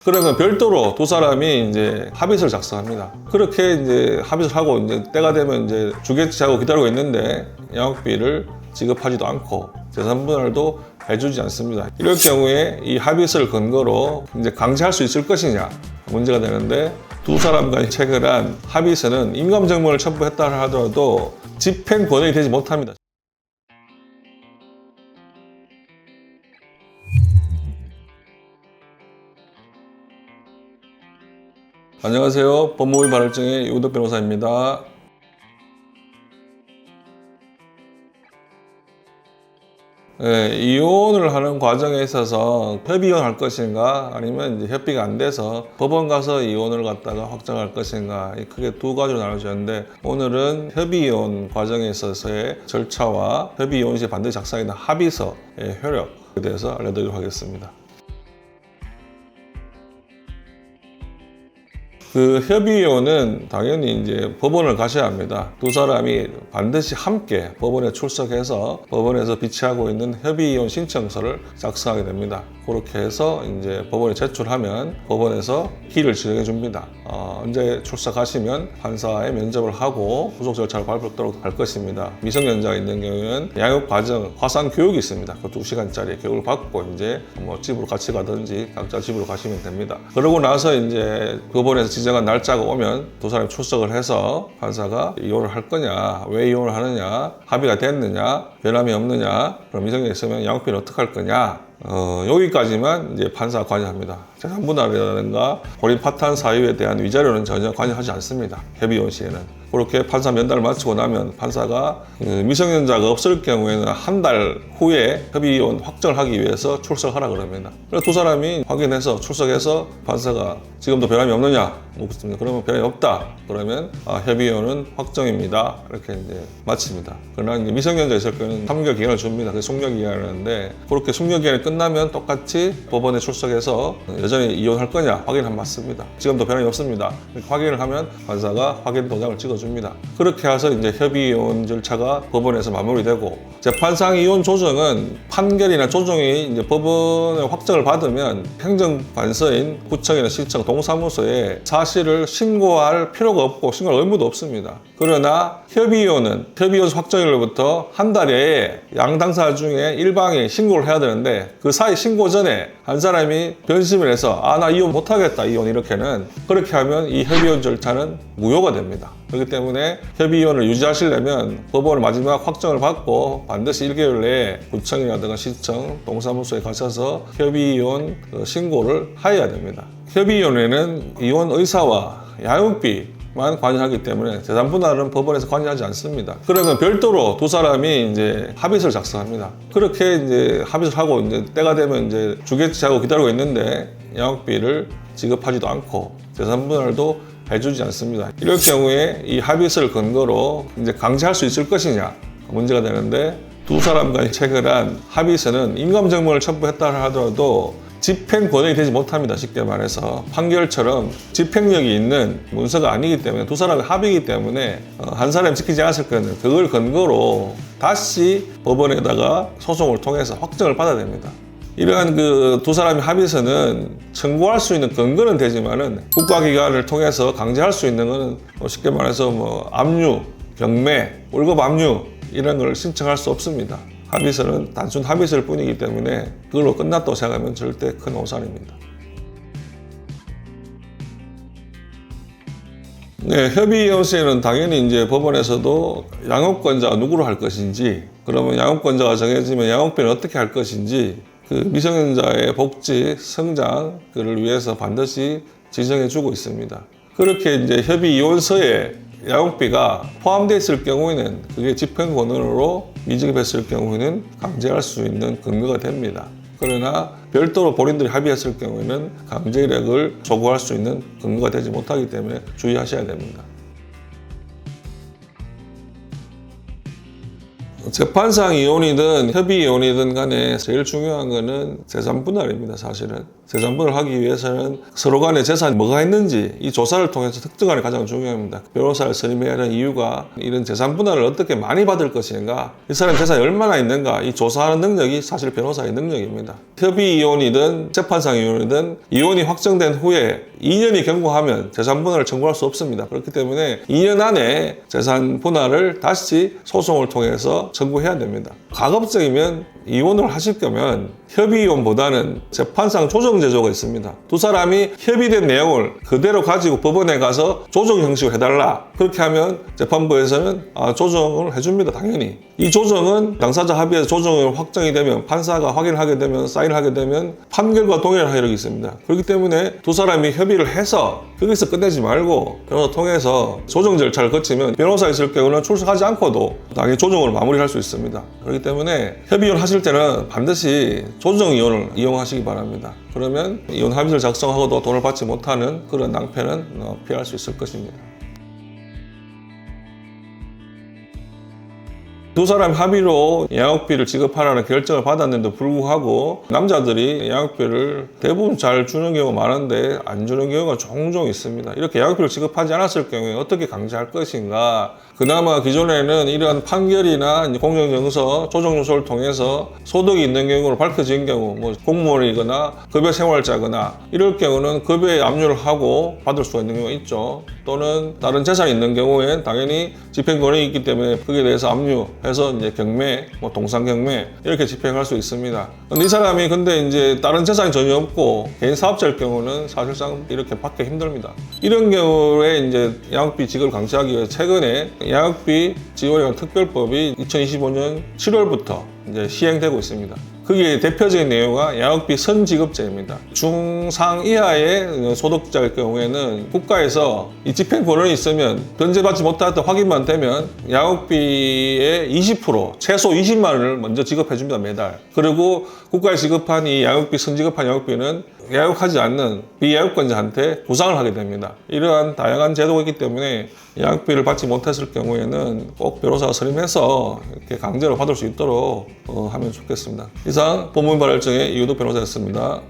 그러면 별도로 두 사람이 이제 합의서를 작성합니다. 그렇게 이제 합의서를 하고 이제 때가 되면 이제 주겠지 하고 기다리고 있는데 양육비를 지급하지도 않고 재산 분할도 해주지 않습니다. 이럴 경우에 이 합의서를 근거로 이제 강제할 수 있을 것이냐 문제가 되는데, 두 사람 간이 체결한 합의서는 인감증명을 첨부했다 하더라도 집행 권한이 되지 못합니다. 안녕하세요. 법무법인 발달증의 유덕 변호사입니다. 이혼을 하는 과정에 있어서 협의이혼할 것인가 아니면 이제 협의가 안 돼서 법원 가서 이혼을 갖다가 확정할 것인가, 크게 두 가지로 나눠지는데, 오늘은 협의이혼 과정에 있어서의 절차와 협의이혼 시에 반드시 작성해야 되는 합의서의 효력에 대해서 알려드리도록 하겠습니다. 그 협의이혼은 당연히 이제 법원을 가셔야 합니다. 두 사람이 반드시 함께 법원에 출석해서 법원에서 비치하고 있는 협의이혼 신청서를 작성하게 됩니다. 그렇게 해서 이제 법원에 제출하면 법원에서 기일을 지정해 줍니다. 언제 출석하시면 판사의 면접을 하고 후속 절차를 밟도록 할 것입니다. 미성년자가 있는 경우에는 양육 과정, 화상 교육이 있습니다. 그 2시간짜리 교육을 받고 이제 뭐 집으로 같이 가든지 각자 집으로 가시면 됩니다. 그러고 나서 이제 법원에서 지정한 날짜가 오면 두 사람이 출석을 해서 판사가 이혼을 할 거냐, 왜 이혼을 하느냐, 합의가 됐느냐, 변함이 없느냐, 그럼 미성년자 있으면 양육비는 어떻게 할 거냐, 여기까지만 이제 판사가 관여합니다. 재산 분할이라든가 본인 파탄 사유에 대한 위자료는 전혀 관여하지 않습니다. 협의이혼 시에는. 그렇게 판사 면담을 마치고 나면 판사가 미성년자가 없을 경우에는 한 달 후에 협의이혼 확정을 하기 위해서 출석하라 그럽니다. 그래서 두 사람이 확인해서 출석해서 판사가 지금도 변함이 없느냐 묻습니다. 그러면 변함이 없다. 그러면 협의이혼은 확정입니다. 이렇게 이제 마칩니다. 그러나 이제 미성년자 있을 경우는 3개월 기간을 줍니다. 그게 숙려 기간이라는데, 그렇게 숙려 기간이 끝나면 똑같이 법원에 출석해서 여전히 이혼할 거냐 확인을 받습니다. 지금도 변함이 없습니다. 이렇게 확인을 하면 판사가 확인 도장을 찍어줍니다. 그렇게 해서 이제 협의이혼 절차가 법원에서 마무리되고, 재판상 이혼 조정은 판결이나 조정이 이제 법원의 확정을 받으면 행정관서인 구청이나 시청, 동사무소에 사실을 신고할 필요가 없고 신고할 의무도 없습니다. 그러나 협의이혼은 협의이혼 확정일로부터 한 달 내에 양 당사 중에 일방이 신고를 해야 되는데, 그 사이 신고 전에 한 사람이 변심을 해서 나 이혼 못하겠다, 이혼 이렇게는, 그렇게 하면 이 협의이혼 절차는 무효가 됩니다. 그렇기 때문에 협의이혼을 유지하시려면 법원의 마지막 확정을 받고 반드시 1개월 내에 구청이라든가 시청, 동사무소에 가셔서 협의이혼 신고를 하여야 됩니다. 협의이혼에는 이혼 의사와 양육비만 관여하기 때문에 재산 분할은 법원에서 관여하지 않습니다. 그러면 별도로 두 사람이 이제 합의서를 작성합니다. 그렇게 이제 합의서를 하고 이제 때가 되면 이제 주겠지 하고 기다리고 있는데 양육비를 지급하지도 않고 재산 분할도 해주지 않습니다. 이럴 경우에 이 합의서를 근거로 이제 강제할 수 있을 것이냐 문제가 되는데, 두 사람 간이 체결한 합의서는 인감증명을 첨부했다 하더라도 집행 권한이 되지 못합니다. 쉽게 말해서 판결처럼 집행력이 있는 문서가 아니기 때문에, 두 사람의 합의이기 때문에 한 사람이 지키지 않았을 거는 그걸 근거로 다시 법원에다가 소송을 통해서 확정을 받아야 됩니다. 이러한 그 두 사람의 합의서는 청구할 수 있는 근거는 되지만은 국가기관을 통해서 강제할 수 있는 것은 쉽게 말해서 압류, 경매, 월급 압류 이런 걸 신청할 수 없습니다. 합의서는 단순 합의서일 뿐이기 때문에 그걸로 끝났다고 생각하면 절대 큰 오산입니다. 네, 협의이혼 시에는 당연히 이제 법원에서도 양육권자가 누구로 할 것인지, 그러면 양육권자가 정해지면 양육비는 어떻게 할 것인지, 그 미성년자의 복지, 성장, 그를 위해서 반드시 지정해 주고 있습니다. 그렇게 이제 협의이혼서에 양육비가 포함되어 있을 경우에는 그게 집행 권한으로 미지급했을 경우에는 강제할 수 있는 근거가 됩니다. 그러나 별도로 본인들이 합의했을 경우에는 강제력을 촉구할 수 있는 근거가 되지 못하기 때문에 주의하셔야 됩니다. 재판상 이혼이든 협의이혼이든 간에 제일 중요한 거는 재산 분할입니다. 사실은 재산분할 하기 위해서는 서로 간의 재산이 뭐가 있는지 이 조사를 통해서 특정하는 게 가장 중요합니다. 변호사를 선임해야 하는 이유가 이런 재산분할을 어떻게 많이 받을 것인가, 이 사람 재산이 얼마나 있는가, 이 조사하는 능력이 사실 변호사의 능력입니다. 협의 이혼이든 재판상 이혼이든 이혼이 확정된 후에 2년이 경과하면 재산분할을 청구할 수 없습니다. 그렇기 때문에 2년 안에 재산분할을 다시 소송을 통해서 청구해야 됩니다. 가급적이면 이혼을 하실 거면 협의이혼보다는 재판상 조정제도가 있습니다. 두 사람이 협의된 내용을 그대로 가지고 법원에 가서 조정 형식으로 해달라. 그렇게 하면 재판부에서는 조정을 해줍니다. 당연히. 이 조정은 당사자 합의에서 조정을 확정이 되면, 판사가 확인하게 되면, 사인을 하게 되면 판결과 동일한 효력이 있습니다. 그렇기 때문에 두 사람이 협의를 해서 거기서 끝내지 말고 변호사 통해서 조정 절차를 거치면 변호사 있을 경우는 출석하지 않고도 당연히 조정을 마무리할 수 있습니다. 그렇기 때문에 협의이혼 하실 때는 반드시 조정 이혼을 이용하시기 바랍니다. 그러면 이혼 합의서를 작성하고도 돈을 받지 못하는 그런 낭패는 피할 수 있을 것입니다. 두 사람 합의로 양육비를 지급하라는 결정을 받았는데도 불구하고 남자들이 양육비를 대부분 잘 주는 경우가 많은데 안 주는 경우가 종종 있습니다. 이렇게 양육비를 지급하지 않았을 경우에 어떻게 강제할 것인가. 그나마 기존에는 이러한 판결이나 공정정서, 조정조서를 통해서 소득이 있는 경우로 밝혀진 경우, 공무원이거나 급여 생활자거나 이럴 경우는 급여에 압류를 하고 받을 수가 있는 경우가 있죠. 또는 다른 재산이 있는 경우엔 당연히 집행권이 있기 때문에 거기에 대해서 압류해서 이제 경매, 동상경매 이렇게 집행할 수 있습니다. 이 사람이 근데 이제 다른 재산이 전혀 없고 개인 사업자일 경우는 사실상 이렇게 받기 힘듭니다. 이런 경우에 이제 양육비 지급을 강제하기 위해 최근에 양육비 지원에 관한 특별법이 2025년 7월부터 이제 시행되고 있습니다. 그게 대표적인 내용은 양육비 선지급제입니다. 중상 이하의 소득자일 경우에는 국가에서 이 집행 권한이 있으면 변제받지 못했다 확인만 되면 양육비의 20%, 최소 20만 원을 먼저 지급해 줍니다, 매달. 그리고 국가에 지급한 이 양육비, 선지급한 양육비는 양육하지 않는 비양육권자한테 보상을 하게 됩니다. 이러한 다양한 제도가 있기 때문에 양육비를 받지 못했을 경우에는 꼭 변호사가 선임해서 이렇게 강제로 받을 수 있도록 하면 좋겠습니다. 이상 법무발열정의 이우도 변호사였습니다.